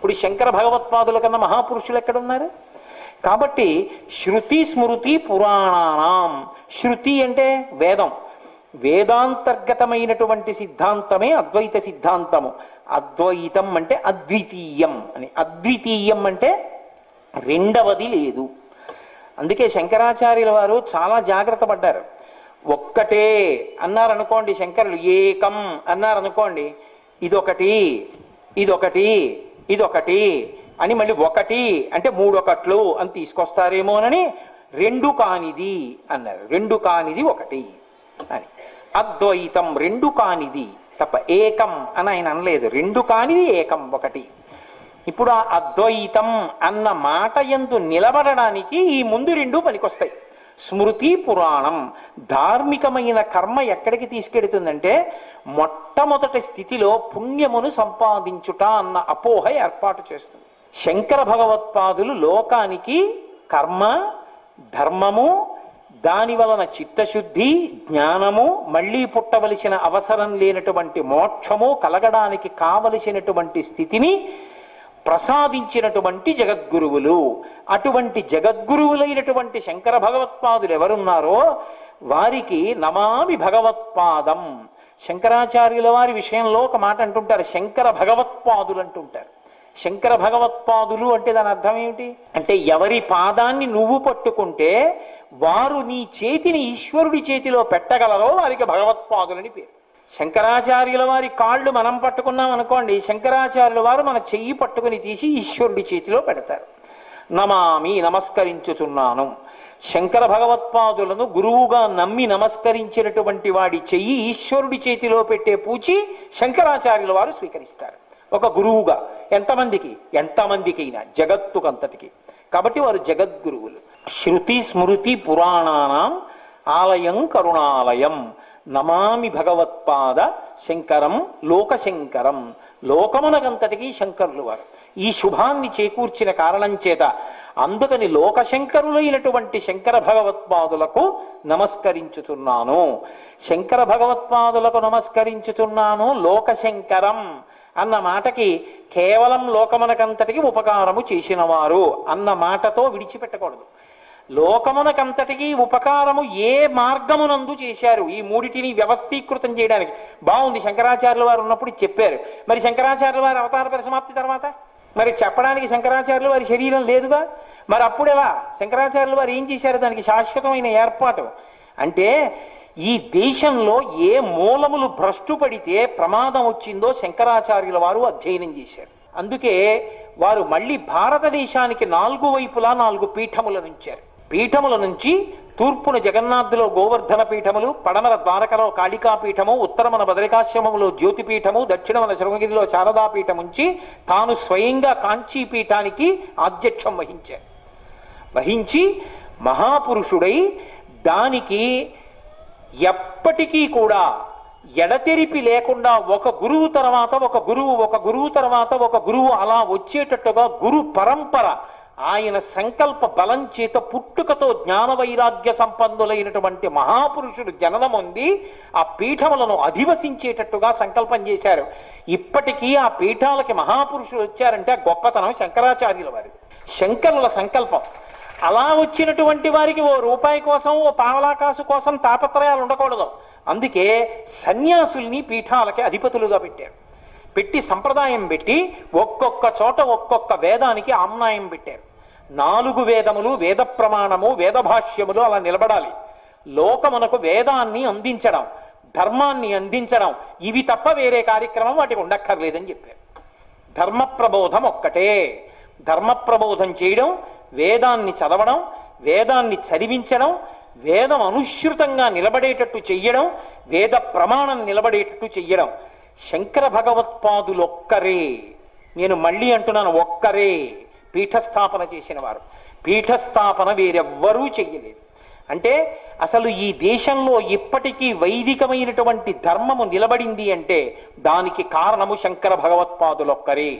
ఇప్పుడు శంకర భగవత్పాదుల కన్నా మహాపురుషులు ఎక్కడున్నారు? కాబట్టి శృతి స్మృతి పురాణానాం, శృతి అంటే వేదం, వేదాంతర్గతమైనటువంటి సిద్ధాంతమే అద్వైత సిద్ధాంతము. అద్వైతం అంటే అద్వితీయం అని, అద్వితీయం అంటే రెండవది లేదు. అందుకే శంకరాచార్యుల వారు చాలా జాగ్రత్త పడ్డారు. ఒక్కటే అన్నారనుకోండి శంకరులు, ఏకం అన్నారనుకోండి, ఇదొకటి ఇదొకటి ఇదొకటి అని మళ్ళీ ఒకటి అంటే మూడొకట్లు అని తీసుకొస్తారేమోనని రెండు కానిది అన్నారు. రెండు కానిది ఒకటి అని. అద్వైతం రెండు కానిది తప్ప ఏకం అని ఆయన అనలేదు. రెండు కానిది ఏకం ఒకటి. ఇప్పుడు ఆ అద్వైతం అన్న మాట యందు నిలబడడానికి ఈ ముందు రెండు పనికొస్తాయి. స్మృతి పురాణం ధార్మికమైన కర్మ ఎక్కడికి తీసుకెడుతుందంటే మొట్టమొదటి స్థితిలో పుణ్యమును సంపాదించుట అన్న అపోహ ఏర్పాటు చేస్తుంది. శంకర భగవత్పాదులు లోకానికి కర్మ, ధర్మము, దాని వలన చిత్తశుద్ధి, జ్ఞానము, మళ్లీ పుట్టవలసిన అవసరం లేనటువంటి మోక్షము కలగడానికి కావలసినటువంటి స్థితిని ప్రసాదించినటువంటి జగద్గురువులు. అటువంటి జగద్గురువులైనటువంటి శంకర భగవత్పాదులు ఎవరున్నారో వారికి నమామి భగవత్పాదం. శంకరాచార్యుల వారి విషయంలో ఒక మాట అంటుంటారు, శంకర భగవత్పాదులు అంటుంటారు. శంకర భగవత్పాదులు అంటే దాని అర్థం ఏమిటి అంటే, ఎవరి పాదాన్ని నువ్వు పట్టుకుంటే వారు నీ చేతిని ఈశ్వరుడి చేతిలో పెట్టగలరో వారికి భగవత్పాదులని పేరు. శంకరాచార్యుల వారి కాళ్ళు మనం పట్టుకున్నాం అనుకోండి, శంకరాచార్యుల వారు మన చెయ్యి పట్టుకుని తీసి ఈశ్వరుడి చేతిలో పెడతారు. నమామి నమస్కరించుతున్నాను. శంకర భగవత్పాదులను గురువుగా నమ్మి నమస్కరించినటువంటి వాడి చెయ్యి ఈశ్వరుడి చేతిలో పెట్టే పూచి శంకరాచార్యుల వారు స్వీకరిస్తారు ఒక గురువుగా. ఎంతమందికైనా జగత్తుకంతటికి. కాబట్టి వారు జగద్గురువులు. శృతి స్మృతి పురాణానాం ఆలయం కరుణాలయం నమామి భగవత్పాద శంకరం లోకశంకరం. లోకమునకంతటికీ శంకరులు వారు. ఈ శుభాన్ని చేకూర్చిన కారణం చేత అందుకని లోకశంకరులైనటువంటి శంకర భగవత్పాదులకు నమస్కరించుతున్నాను. శంకర భగవత్పాదులకు నమస్కరించుతున్నాను లోకశంకరం అన్న మాటకి కేవలం లోకమునకంతటికి ఉపకారము చేసినవారు అన్న మాటతో విడిచిపెట్టకూడదు. లోకమునకంతటికి ఉపకారము ఏ మార్గమునందు చేశారు, ఈ మూడిటిని వ్యవస్థీకృతం చేయడానికి బాగుంది. శంకరాచార్యుల వారు ఉన్నప్పుడు చెప్పారు. మరి శంకరాచార్యుల వారి అవతార పరిసమాప్తి తర్వాత మరి చెప్పడానికి శంకరాచార్యుల వారి శరీరం లేదుగా. మరి అప్పుడు ఎలా? శంకరాచార్యుల వారు ఏం చేశారు? దానికి శాశ్వతమైన ఏర్పాటు అంటే ఈ దేశంలో ఏ మూలములు భ్రష్టు పడితే ప్రమాదం వచ్చిందో శంకరాచార్యుల వారు అధ్యయనం చేశారు. అందుకే వారు మళ్ళీ భారతదేశానికి 4 వైపులా 4 పీఠములను ఉంచారు. పీఠముల నుంచి తూర్పున జగన్నాథులో గోవర్ధన పీఠములు, పడమర ద్వారకలో కాళికా పీఠము, ఉత్తరమన బదరికాశ్రమంలో జ్యోతిపీఠము, దక్షిణమన శృంగగిరిలో శారదాపీఠం ఉంచి తాను స్వయంగా కాంచీ పీఠానికి ఆధ్యక్షం వహించి మహాపురుషుడై దానికి ఎప్పటికీ కూడా ఎడతెరిపి లేకుండా ఒక గురువు తర్వాత ఒక గురువు, ఒక గురువు తర్వాత ఒక గురువు అలా వచ్చేటట్టుగా గురు పరంపర ఆయన సంకల్ప బలం చేత పుట్టుకతో జ్ఞాన వైరాగ్య సంపన్నులైనటువంటి మహాపురుషుడు జననం ఉంది ఆ పీఠములను అధివసించేటట్టుగా సంకల్పం చేశారు. ఇప్పటికీ ఆ పీఠాలకి మహాపురుషులు వచ్చారంటే గొప్పతనం శంకరాచార్యుల వారి, శంకరుల సంకల్పం. అలా వచ్చినటువంటి వారికి ఓ రూపాయి కోసం, ఓ పావలాకాసు కోసం తాపత్రయాలు ఉండకూడదు. అందుకే సన్యాసుల్ని పీఠాలకి అధిపతులుగా పెట్టారు. పెట్టి సంప్రదాయం పెట్టి ఒక్కొక్క చోట ఒక్కొక్క వేదానికి ఆమ్నాయం పెట్టారు. 4 వేదములు, వేద ప్రమాణము, వేద భాష్యములు అలా నిలబడాలి. లోకమునకు వేదాన్ని అందించడం, ధర్మాన్ని అందించడం, ఇవి తప్ప వేరే కార్యక్రమం వాటికి ఉండక్కర్లేదని చెప్పారు. ధర్మ ప్రబోధం ఒక్కటే. ధర్మ ప్రబోధం చేయడం, వేదాన్ని చదవడం, వేదాన్ని చదివించడం, వేదం అనుసృతంగా నిలబడేటట్టు చెయ్యడం, వేద ప్రమాణం నిలబడేటట్టు చెయ్యడం. శంకర భగవత్పాదులు ఒక్కరే, నేను మళ్ళీ అంటున్నాను ఒక్కరే పీఠస్థాపన చేసిన వారు. పీఠస్థాపన వేరెవ్వరూ చెయ్యలేదు. అంటే అసలు ఈ దేశంలో ఇప్పటికీ వైదికమైనటువంటి ధర్మము నిలబడింది అంటే దానికి కారణము శంకర భగవత్పాదులొక్కరే.